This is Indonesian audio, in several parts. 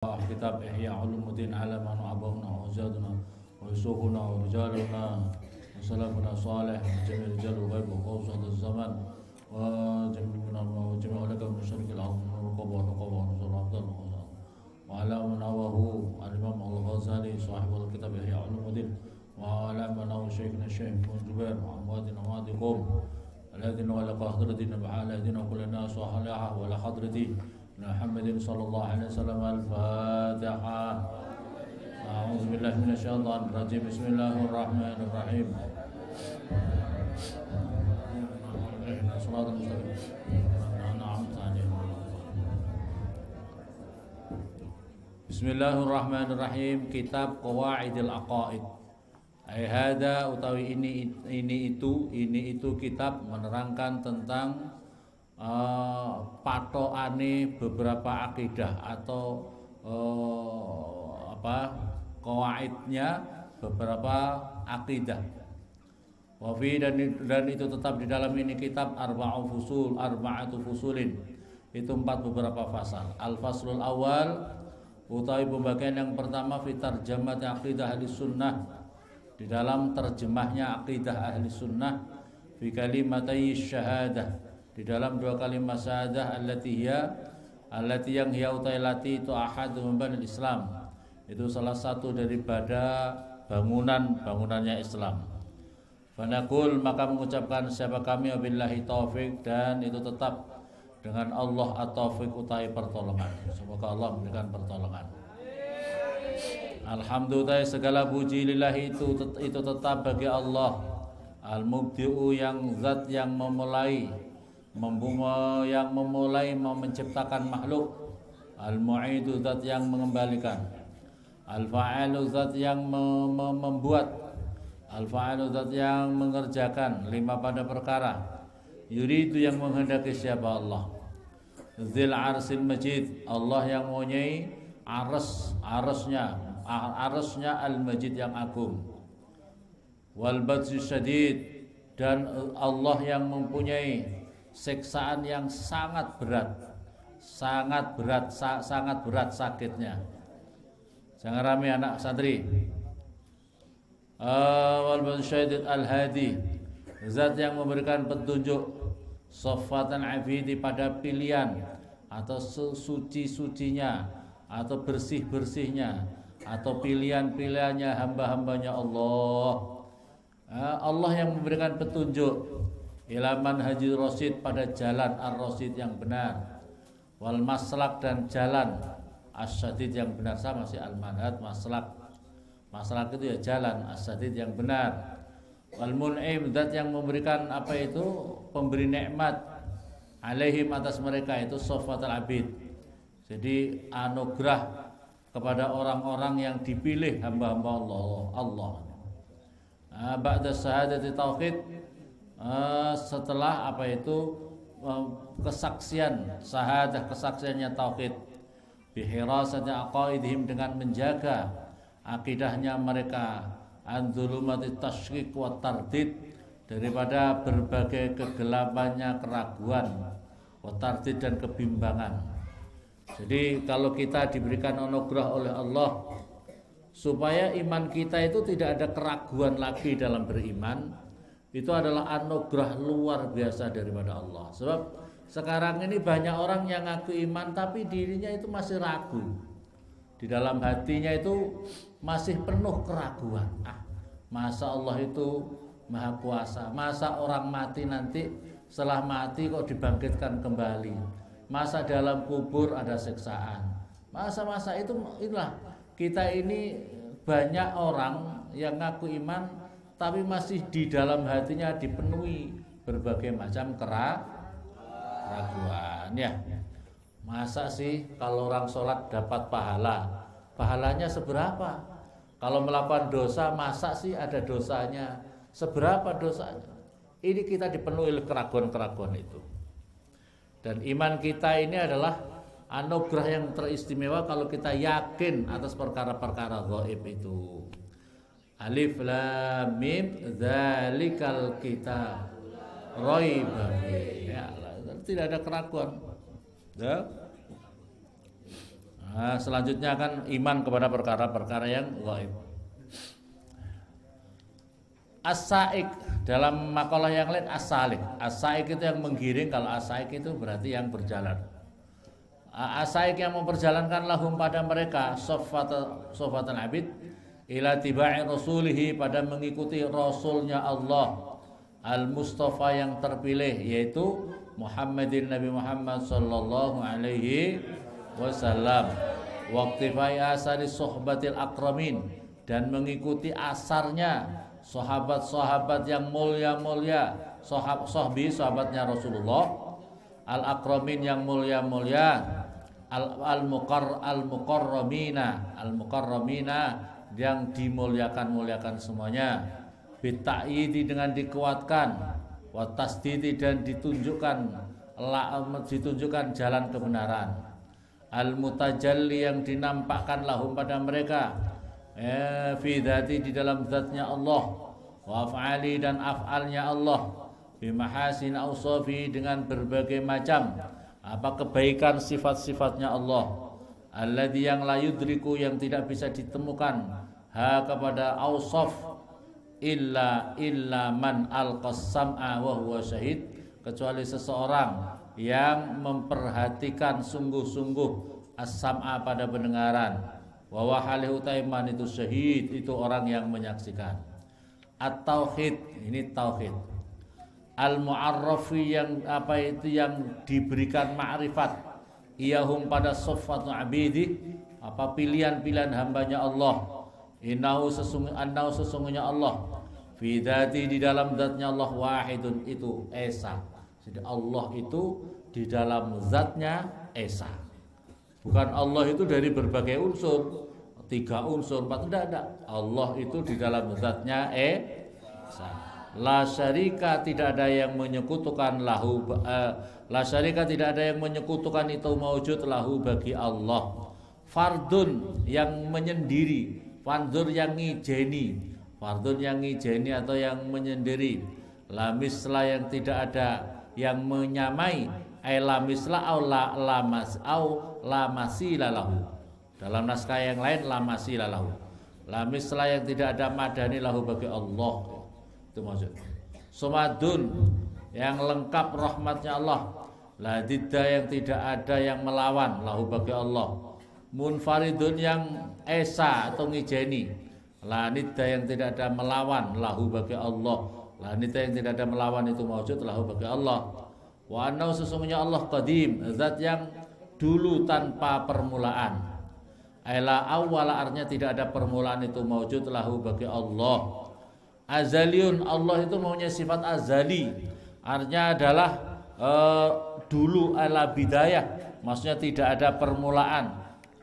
كتاب إحياء علوم الدين على ما نعبرنا وأجدادنا ويسوقنا ورجالنا وسلفنا صالح وجميع رجال الغيب وقوصة الزمن وجميع لك من شرك الأرض ونقب ونقب ونصر عبد الله وعلى من نواه الإمام الغزالي صاحب الكتاب إحياء علوم الدين وعلى من نواه شيخنا الشيخ بن جبير وأمواتنا وأمواتكم الذين ولقى حضرتنا بعلى دينا كل الناس وحلها ولا حضرتي محمد صلى الله عليه وسلم. الفاتحة. أعوذ بالله من الشيطان الرجيم. بسم الله الرحمن الرحيم. صراط المستقيم أنعمت عليهم. بسم الله الرحمن الرحيم. Kitab Qawaidil Aqaid. Hada utawi ini itu kitab menerangkan tentang patokane beberapa akidah atau qawaidnya beberapa akidah. Wafi dan itu tetap di dalam ini kitab arba'atu fusulin. Itu 4 beberapa fasal. Al-faslul awal utawi pembagian yang pertama fi tarjamati aqidah ahli sunnah, di dalam terjemahnya aqidah ahli sunnah fi kalimatai syahadah, di dalam 2 kalimat syahadah allati yang hiya utailati itu ahadu membangun Islam, itu salah satu daripada bangunannya Islam. Fanaqul, maka mengucapkan siapa kami wabillahi taufik, dan itu tetap dengan Allah at-taufiq utai pertolongan. Semoga Allah memberikan pertolongan. Alhamdulillah, segala puji lillahi itu tetap bagi Allah. Al-mubdi'u, yang zat yang memulai menciptakan makhluk. Al-mu'idu, zat yang mengembalikan. Al-fa'alu, zat yang membuat. Al-fa'alu, zat yang mengerjakan 5 pada perkara. Yuridu, yang menghendaki siapa Allah. Dzil arsil majid, Allah yang mempunyai arasnya al-majid yang agung. Wal badzi syadid, dan Allah yang mempunyai siksaan yang sangat berat sakitnya. Jangan rame anak santri. Wal badzi syadid al-hadi, zat yang memberikan petunjuk. Sofatan afidi, pada pilihan atau suci-sucinya atau bersih-bersihnya atau pilihan-pilihannya hamba-hambanya Allah. Allah yang memberikan petunjuk ilaman haji rasyid, pada jalan ar-rasyid yang benar. Wal maslak, dan jalan as-sadid yang benar. Sama sih, al-manhaj, maslak itu ya jalan, as-sadid yang benar. Wal mun'im, zat yang memberikan pemberi nikmat alaihim, atas mereka, itu sofatul abid. Jadi anugerah kepada orang-orang yang dipilih hamba-hamba Allah. Ba'da syahadati tauhid, setelah kesaksian syahadah, kesaksiannya tauhid. Bihirasati aqaidihim, dengan menjaga akidahnya mereka. Anzulumati tasyrik wa tardid, daripada berbagai kegelapannya keraguan, wa tardid, dan kebimbangan. Jadi kalau kita diberikan anugerah oleh Allah supaya iman kita itu tidak ada keraguan lagi dalam beriman, itu adalah anugerah luar biasa daripada Allah. Sebab sekarang ini banyak orang yang ngaku iman tapi dirinya itu masih ragu. Di dalam hatinya itu masih penuh keraguan. Masa Allah itu maha kuasa? Masa orang mati nanti setelah mati kok dibangkitkan kembali? Masa dalam kubur ada siksaan? Masa-masa itulah kita ini, banyak orang yang ngaku iman tapi masih di dalam hatinya dipenuhi berbagai macam keraguan ya. Masa sih kalau orang sholat dapat pahalanya seberapa? Kalau melakukan dosa, masa sih ada dosanya? Seberapa dosanya? Ini kita dipenuhi oleh keraguan-keraguan itu. Dan iman kita ini adalah anugerah yang teristimewa kalau kita yakin atas perkara-perkara gaib itu. Alif lam mim dzalikal kitab raiba fihi. Tidak ada keraguan. Ya. Nah, selanjutnya kan iman kepada perkara-perkara yang gaib. As-saik, dalam makalah yang lain as-salik. As-saik itu yang menggiring, kalau as-saik itu berarti yang berjalan. As-saik yang memperjalankan lahum pada mereka sofatan abid ila tiba'i rasulihi, pada mengikuti rasulnya Allah al-Mustafa yang terpilih, yaitu Muhammadin Nabi Muhammad sallallahu alaihi wasallam, waqtifai asari sohbatil akramin, dan mengikuti asarnya sahabat-sahabat yang mulia-mulia, sahabatnya Rasulullah al-akramin yang mulia-mulia, al-mukarramina yang dimuliakan semuanya, bita'yidi dengan dikuatkan, wa tasdidi dan ditunjukkan jalan kebenaran, al-mutajalli yang dinampakkan lahum pada mereka, fi dzati di dalam zatnya Allah, wa af'ali dan af'alnya Allah, bimahasin ausofi dengan berbagai macam kebaikan sifat-sifatnya Allah, alladzi yang la yudriku yang tidak bisa ditemukan kepada ausof illa man alqas sam'a wa huwa syahid, kecuali seseorang yang memperhatikan sungguh-sungguh as-sam'a pada pendengaran, wa wahalihu taiman itu syahid, itu orang yang menyaksikan. At-tauhid, ini tauhid. Al-mu'arrafi yang yang diberikan ma'rifat, iyahum pada sofatu abidi, pilihan-pilihan hambanya Allah, innahu sesungguhnya Allah, fi dzati di dalam zatnya Allah, wahidun itu esa. Jadi Allah itu di dalam zatnya esa. Bukan Allah itu dari berbagai unsur, 3 unsur, 4, tidak. Allah itu di dalam zatnya esa. La syarika, tidak ada yang menyekutukan lahu, la syarika tidak ada yang menyekutukan itu maujud lahu bagi Allah. Fardun yang menyendiri, fardun yang ngijeni, fardun yang ngijeni atau yang menyendiri. La misla yang tidak ada yang menyamai, la misla au la masila lahu. Dalam naskah yang lain la masila lahu. La misla yang tidak ada madani lahu bagi Allah. Itu maksud. Somadun yang lengkap rahmatnya Allah, la didda yang tidak ada yang melawan lahu bagi Allah. Munfaridun yang esa atau ngijeni, la nidda yang tidak ada melawan lahu bagi Allah. La nidda yang tidak ada melawan itu maujud lahu bagi Allah. Wa annahu sesungguhnya Allah qadim, zat yang dulu tanpa permulaan. Aila awwala, artinya tidak ada permulaan itu maujud lahu bagi Allah. Azaliun, Allah itu mempunyai sifat azali, artinya adalah dulu ala bidayah, maksudnya tidak ada permulaan,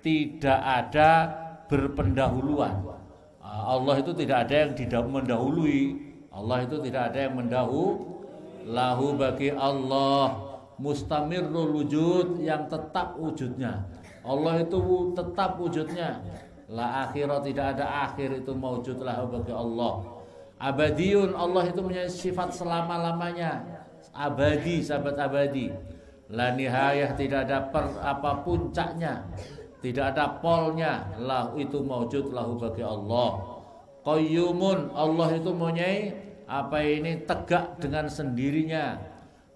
tidak ada berpendahuluan. Allah itu tidak ada yang mendahului, Allah itu tidak ada yang lahu bagi Allah mustamirrul wujud, yang tetap wujudnya. Allah itu tetap wujudnya, la akhirat, tidak ada akhir itu maujud lahu bagi Allah. Abadiun, Allah itu punya sifat selama-lamanya, abadi, sahabat abadi. La nihayah, tidak ada puncaknya, tidak ada polnya, lah itu maujud lahu bagi Allah. Qayyumun, Allah itu punya tegak dengan sendirinya.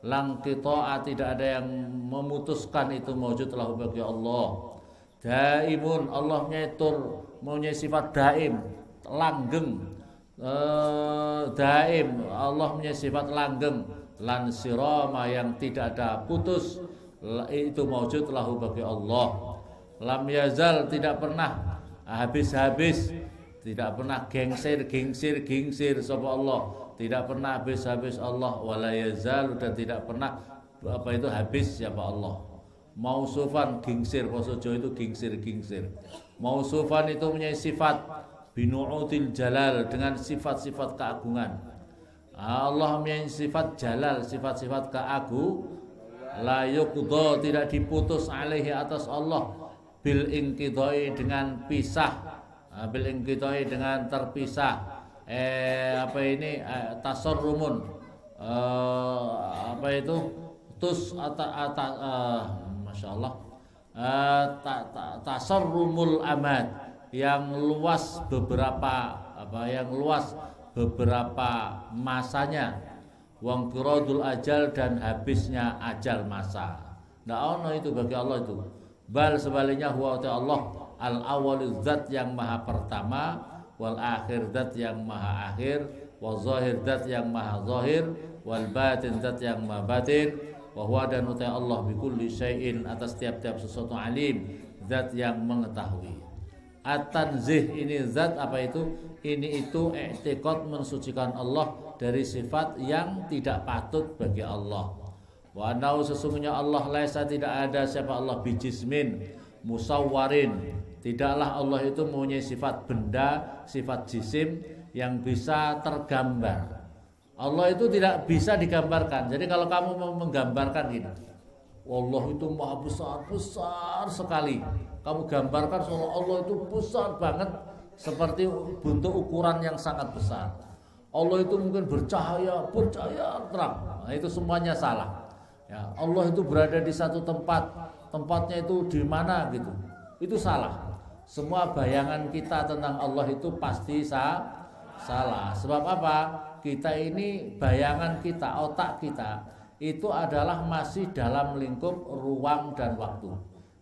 Langqita'a, tidak ada yang memutuskan itu maujud lahu bagi Allah. Daimun, Allah punya sifat daim, langgeng. Daim, Allah punya sifat langgeng. Lan sirama, yang tidak ada putus, itu maujud lahu bagi Allah. Lam yazal, tidak pernah habis-habis, tidak pernah gingsir sapa Allah, tidak pernah habis-habis Allah. Wala yazal, dan tidak pernah habis siapa Allah. Mausufan, gingsir, bahasa Jawa itu gingsir. Mausufan itu punya sifat binu'util jalal, dengan sifat-sifat keagungan. Allah mempunyai sifat jalal, sifat-sifat keagungan. La yuqda, tidak diputus alaihi atas Allah, bil inqidai, dengan pisah, bil inqidai dengan terpisah. Tasarrumun, masya Allah, tasarrumul amad, yang luas beberapa masanya, wangqiradul ajal, dan habisnya ajal masa. Ndak ono itu bagi Allah itu. Bal sebaliknya huwa Allah al awwalul zat yang maha pertama, wal akhir zat yang maha akhir, wal zahir zat yang maha zahir, wal batin zat yang maha batin, wa huwa dan utai Allah bikulli syai'in, atas tiap-tiap sesuatu alim, zat yang mengetahui. At-tanzih ini zat apa itu? Ini itu i'tiqad, mensucikan Allah dari sifat yang tidak patut bagi Allah. Wa annahu, sesungguhnya Allah, laisa, tidak ada siapa Allah, bijismin musawwarin, tidaklah Allah itu mempunyai sifat benda, sifat jisim yang bisa tergambar. Allah itu tidak bisa digambarkan. Jadi kalau kamu mau menggambarkan ini, Allah itu maha besar, besar sekali, kamu gambarkan seolah Allah itu besar banget, seperti bentuk ukuran yang sangat besar. Allah itu mungkin bercahaya terang. Nah, itu semuanya salah. Ya, Allah itu berada di satu tempat, tempatnya itu di mana gitu. Itu salah. Semua bayangan kita tentang Allah itu pasti salah. Sebab apa? Kita ini, bayangan kita, otak kita itu adalah masih dalam lingkup ruang dan waktu.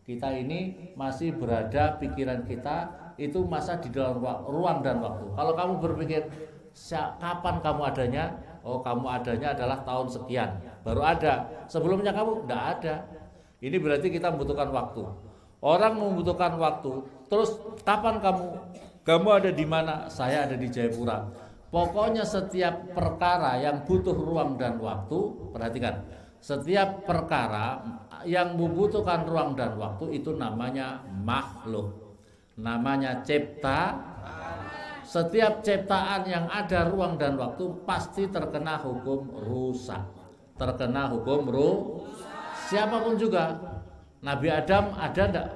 Kita ini masih berada, pikiran kita itu masa di dalam ruang dan waktu. Kalau kamu berpikir kapan kamu adanya, oh kamu adanya adalah tahun sekian baru ada, sebelumnya kamu tidak ada. Ini berarti kita membutuhkan waktu. Orang membutuhkan waktu. Terus kapan kamu ada di mana? Saya ada di Jayapura. Pokoknya setiap perkara yang butuh ruang dan waktu, perhatikan, setiap perkara yang membutuhkan ruang dan waktu itu namanya makhluk, namanya cipta. Setiap ciptaan yang ada ruang dan waktu pasti terkena hukum rusak, terkena hukum siapapun juga. Nabi Adam ada enggak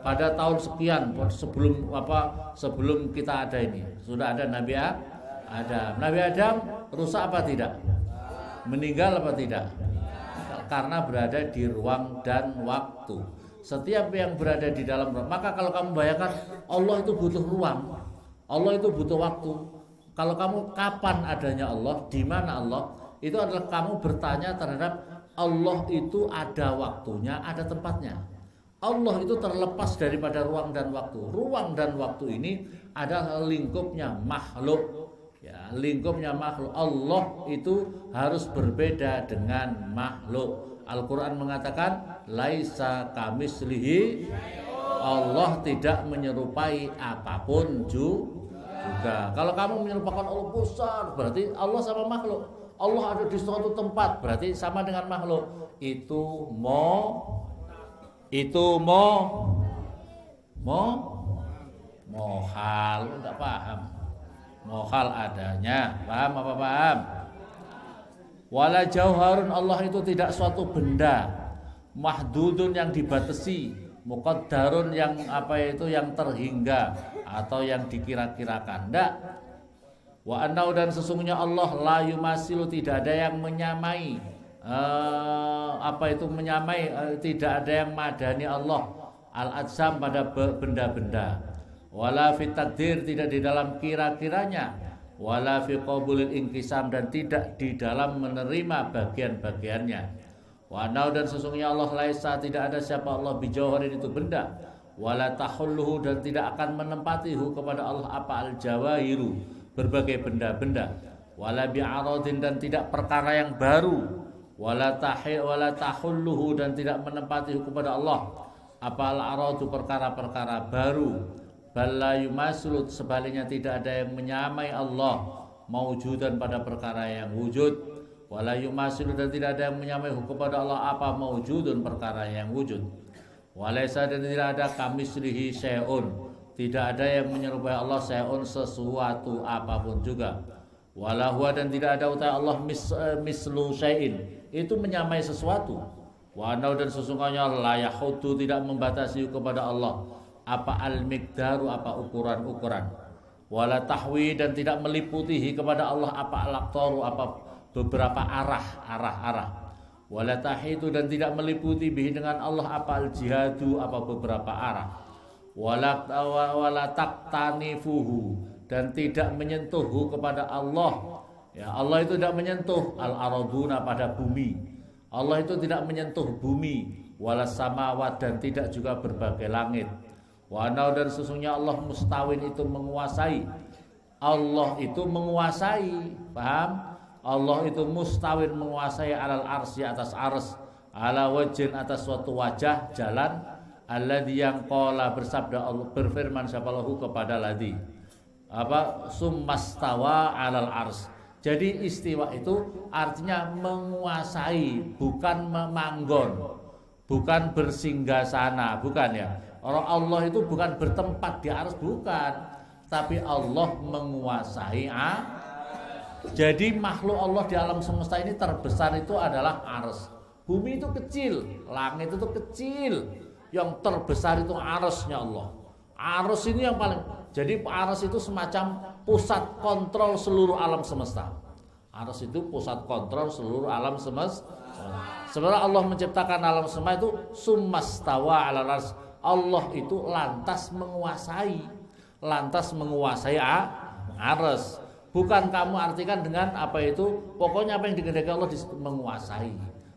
pada tahun sekian sebelum kita ada ini? Sudah ada Nabi Adam. Nabi Adam rusak apa tidak? Meninggal apa tidak? Karena berada di ruang dan waktu. Setiap yang berada di dalam ruang. Maka kalau kamu bayangkan Allah itu butuh ruang, Allah itu butuh waktu. Kalau kamu kapan adanya Allah, di mana Allah, itu adalah kamu bertanya terhadap Allah itu ada waktunya, ada tempatnya. Allah itu terlepas daripada ruang dan waktu. Ruang dan waktu ini adalah lingkupnya makhluk. Ya, lingkupnya makhluk. Allah itu harus berbeda dengan makhluk. Al-Quran mengatakan laisa kamislihi, Allah tidak menyerupai apapun juga. Kalau kamu menyerupakan Allah besar, berarti Allah sama makhluk. Allah ada di suatu tempat, berarti sama dengan makhluk. Itu mohal, enggak paham. Mohal adanya, paham apa paham? Wala jauharun, Allah itu tidak suatu benda, mahdudun yang dibatasi, muqaddarun yang yang terhingga atau yang dikira-kirakan. Enggak. Wa annau, dan sesungguhnya Allah la yumasilu, tidak ada yang menyamai. Tidak ada yang madani Allah al-ajsam pada benda-benda. Wala fi takdir, tidak di dalam kira-kiranya. Wala fi qabulil inkisam, dan tidak di dalam menerima bagian-bagiannya. Wa annau, dan sesungguhnya Allah laisa, tidak ada siapa Allah bijauharin, itu benda. Wala tahulluhu, dan tidak akan menempatihu kepada Allah apa al-jawahiru, berbagai benda-benda. Wala bi'aradin, dan tidak perkara yang baru. Wala tahulluhu, dan tidak menempatihu kepada Allah apa al-aradu, perkara-perkara baru. Balla yumasulut, sebaliknya tidak ada yang menyamai Allah maujudan pada perkara yang wujud. Wala yumasilu, dan tidak ada yang menyamai kepada Allah apa maujudun, perkara yang wujud. Walaysa, dan tidak ada kamislihi syai'un, tidak ada yang menyerupai Allah syai'un, sesuatu apapun juga. Wala huwa, dan tidak ada utai Allah mislu syai'in, itu menyamai sesuatu. Wa anau, dan sesungguhnya la yahudu, tidak membatasi kepada Allah apa al-miqdaru, apa ukuran-ukuran. Wala tahwi, dan tidak meliputihi kepada Allah apa al-aqtaru, apa beberapa arah. wala tahitu dan tidak meliputi bihi dengan Allah apa al-jihadu apa beberapa arah, wala taqtanifuhu dan tidak menyentuhhu kepada Allah. Ya, Allah itu tidak menyentuh al-araduna pada bumi. Allah itu tidak menyentuh bumi, wala samawat dan tidak juga berbagai langit. Wa anau dan sesungguhnya Allah mustawin itu menguasai. Allah itu menguasai, paham? Allah itu mustawin menguasai alal arsy atas ars, ala wajhin atas suatu wajah jalan, alladzi yang qala bersabda Allah berfirman sapa lahu kepada ladzi apa summastawa alal ars. Jadi istiwa itu artinya menguasai, bukan memanggon, bukan bersinggasana, bukan ya. Orang Allah itu bukan bertempat di ars, bukan, tapi Allah menguasai. Jadi makhluk Allah di alam semesta ini terbesar itu adalah ars. Bumi itu kecil, langit itu kecil, yang terbesar itu arsnya Allah. Ars ini yang paling. Jadi ars itu semacam pusat kontrol seluruh alam semesta. Ars itu pusat kontrol seluruh alam semesta. Sebenarnya Allah menciptakan alam semesta itu summastawa alal ars. Allah itu lantas menguasai ars. Bukan kamu artikan dengan apa itu, pokoknya apa yang dikehendaki Allah menguasai.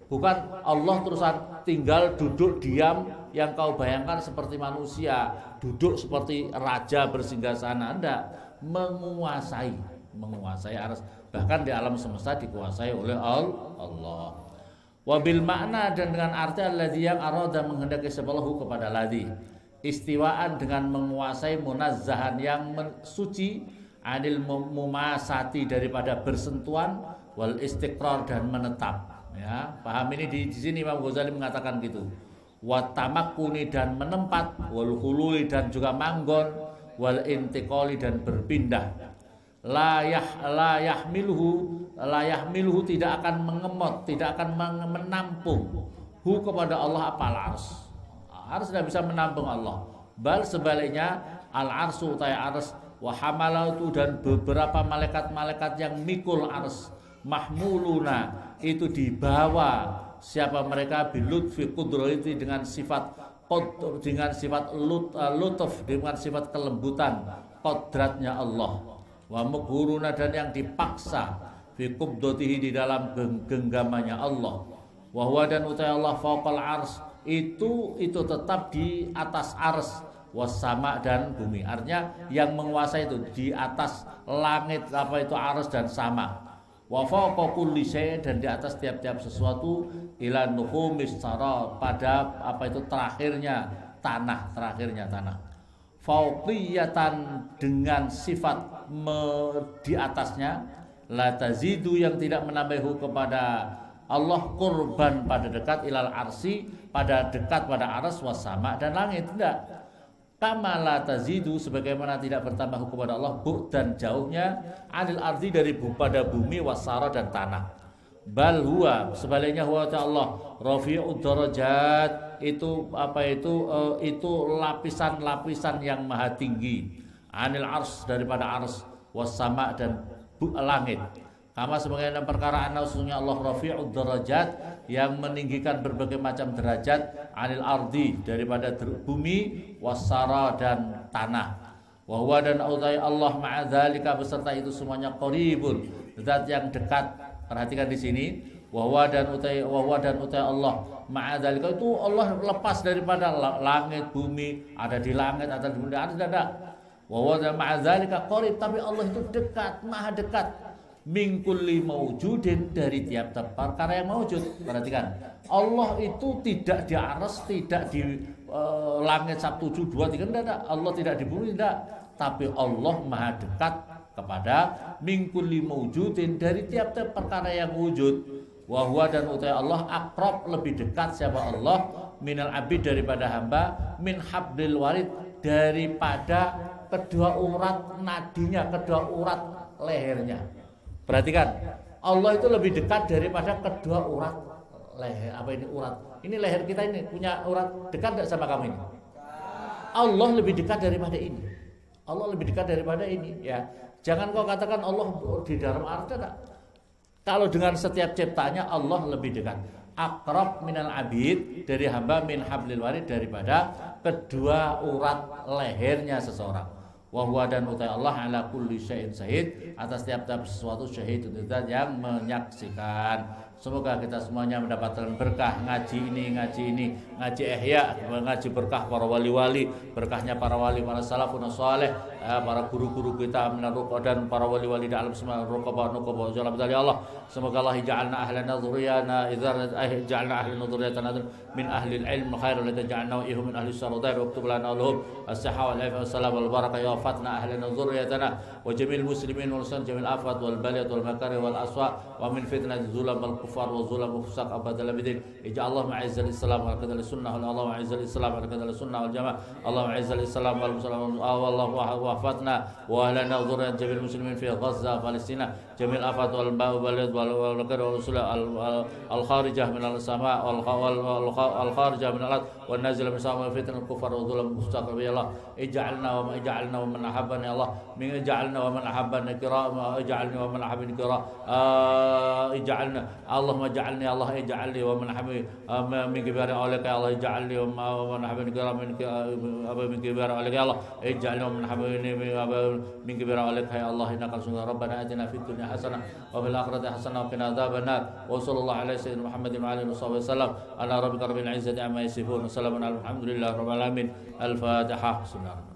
Bukan Allah terusan tinggal duduk diam yang kau bayangkan seperti manusia, duduk seperti raja bersinggasana. Enggak, menguasai ars. Bahkan di alam semesta dikuasai oleh Allah. Wabil makna dan dengan arti alladzi yang arada menghendaki sebelahu kepada ladzi. Istiwaan dengan menguasai, munazzahan yang suci, anil mumasati daripada bersentuhan, wal istiqrar dan menetap. Ya, paham ini di sini Imam Ghazali mengatakan gitu. Wa tamakkuni dan menempat, wal khului dan juga manggon, wal intiqali dan berpindah. La yahmiluhu tidak akan mengemot, tidak akan menampung hu kepada Allah apa al-ars. Ars tidak bisa menampung Allah. Bal sebaliknya al-arsu utai ars wa hamalatu dan beberapa malaikat-malaikat yang mikul ars mahmuluna itu dibawa siapa mereka bilutfi qudrati dengan sifat lutuf dengan sifat kelembutan kodratnya Allah, wa mughuruna dan yang dipaksa fi qubdatihi di dalam genggamannya Allah, wa huwa dan utai Allah faqal ars itu tetap di atas ars, wasama dan bumi. Artinya yang menguasai itu di atas langit apa itu ars dan sama. Wa fawqa kulli syai' dan di atas tiap-tiap sesuatu ila nuhumis sara pada apa itu terakhirnya tanah. Fauqiyatan dengan sifat di atasnya, la tazidu yang tidak menambahu kepada Allah kurban pada dekat ilal arsi pada dekat pada ars wasama dan langit, tidak. Kama la tazidu sebagaimana tidak bertambah kepada Allah dan jauhnya anil ardi dari pada bumi wasara dan tanah. Bal huwa sebaliknya huwa Allah rafi'ud darajat itu apa itu lapisan-lapisan yang maha tinggi anil ars daripada ars wasama dan langit. Kama sebagaimana perkara anna sesungguhnya Allah rafi'ud darajat yang meninggikan berbagai macam derajat anil ardi daripada bumi wasara dan tanah. Wa huwa dan Allah ma'adzalika beserta itu semuanya qaribun zat yang dekat. Perhatikan di sini wa huwa dan utai Allah ma'adzalika itu Allah lepas daripada langit bumi, ada di langit atau di bumi ada. Wa huwa dan ma'adzalika qarib tapi Allah itu dekat, maha dekat. Min kulli maujudin dari tiap-tiap perkara yang maujud. Perhatikan, Allah itu tidak di aras, tidak di langit 1, 7, 2, 3 tidak. Allah tidak di bumi tidak. Tapi Allah maha dekat kepada min kulli maujudin dari tiap-tiap perkara yang wujud. Wa huwa dan utai Allah aqrab lebih dekat siapa Allah minal abid daripada hamba min hablil warid daripada kedua urat nadinya, kedua urat lehernya. Perhatikan, Allah itu lebih dekat daripada kedua urat leher. Apa ini urat? Ini leher kita ini punya urat dekat tidak sama kamu ini? Allah lebih dekat daripada ini. Allah lebih dekat daripada ini. Ya, jangan kau katakan Allah di dalam arti tidak. Kalau dengan setiap ciptanya Allah lebih dekat. akrab minal abid, dari hamba, min hablil warid, daripada kedua urat lehernya seseorang. Wa huwa, dan utai Allah, ala kulli syai'in syahid, atas tiap-tiap sesuatu syahid, itu yang menyaksikan. Semoga kita semuanya mendapatkan berkah ngaji ini, ngaji ihya, ngaji berkah para wali-wali, berkahnya para wali, para salafun saleh, para guru-guru kita dan para wali-wali di alam semesta, rukaba nukaba jalan dari Allah. Semoga Allah ja'alna ahlana dzurriyyana ja'alna ahlana dzurriyyatana min ahli al-ilm khairul lana ja'alna wa ihum min ahli as-saradar wa aktub lana lahum as-sihha wal afiyah wassalam wal barakah ya fatna ahlana dzurriyyatana wa jamil muslimin wal jamil afat wal baliyat wal makari wal aswa wa min fitnati zulam al kufar wa zulam fusak abadal abidin. Ij'allah ma'izzal islam wa kadal sunnah wa Allah ma'izzal islam wa kadal sunnah wal jamaah. Allah ma'izzal islam wal muslimin wallahu wa fatna wa ahlana dzurriyyat jamil muslimin fi Gaza Palestina jamil afat wal baliyat wal makari wal usul al kharijah min al sama wal kharijah min al ard wal nazil min sama fitnah al kufar wa zulam fusak ya Allah. Ij'alna wa man ahabbana ya Allah min ij'alna wa man ahabbana kiram ij'alni wa man ahabbani kiram ij'alna Allahumma ij'alni Allah ij'alni wa man ahabbani min kibari aulika ya Allah ij'alni wa man ahabbani kiram min kibari aulika ya Allah ij'alni wa man ahabbani min kibari aulika ya Allah innaka rasulun rabbana atina fid dunya hasanah wa fil akhirati hasanah wa qina adzabannar wa sallallahu ala sayyidina Muhammadin wa alihi wasallam ala rabbika rabbil izzati amma yasifun wa salamun alhamdulillahi rabbil alamin. Al-Fatihah. Bismillahirrahmanirrahim.